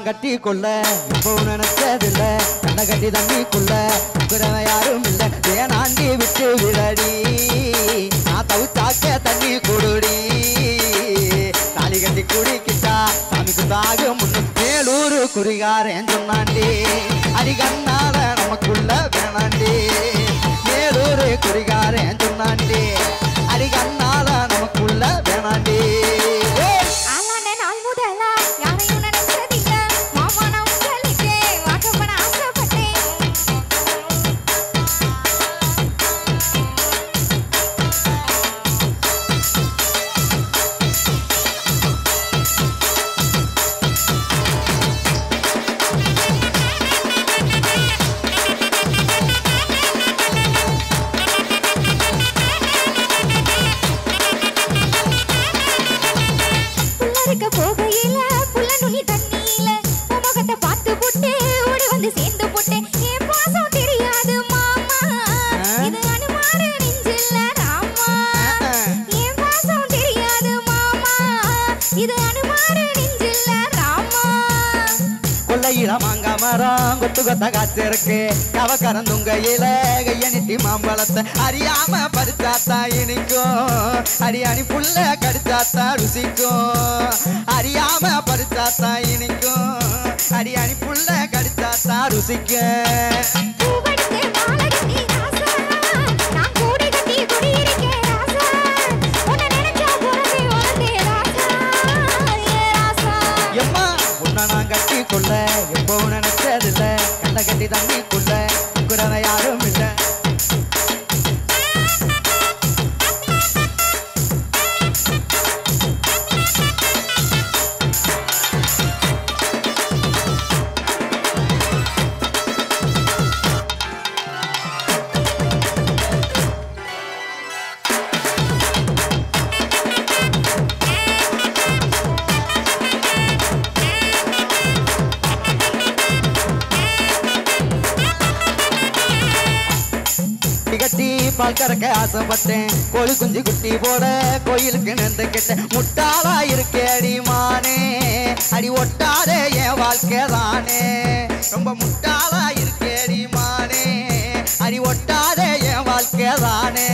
கட்டி கொள்ள இப்போ நினைச்சதில்ல கண்ணை கட்டி தண்ணிக்குள்ள உக்கிறவன் யாரும் இல்ல தேனாண்டி விட்டு விடடி நான் தவிச்சாக்க தண்ணி கொடுடி தாலி கட்டி குடிக்கிட்டா சாமிக்கு தாக முன்னு மேலூரு குறிகாரன் சொன்னாண்டி அடி கண்ணால நமக்குள்ள வேணாண்டி மேலூரு குறிகாரன் சொன்னாண்டி அடி கண்ணால நமக்குள்ள வேணாண்டி கொத்து கொத்த காத்திருக்கு கவ கறந்துங்கையில கையணிட்டி மாம்பழத்தை அறியாம பறிச்சாத்தா இனிக்கும் அடியாணி புள்ள கடிச்சாத்தா ருசிக்கும் அறியாம பறிச்சாத்தா இனிக்கும் அடியாணி புள்ள கடிச்சாத்தா ருசிக்கும் கட்டி கொள்ள எப்போ நினைச்சதில்ல கண்ணை கட்டி தண்ணிக்குள்ள உக்கிறவன் யாரும் இல்ல பால் கறக்க ஆசைப்பட்டேன் கோழி குஞ்சு குட்டி போட கோயிலுக்கு நெந்து கிட்ட முட்டாளா இருக்கே அடி மானே அடி ஒட்டாதே என் வாழ்க்கை தானே ரொம்ப முட்டாளா இருக்கே அடி மானே அடி ஒட்டாதே என் வாழ்க்கை தானே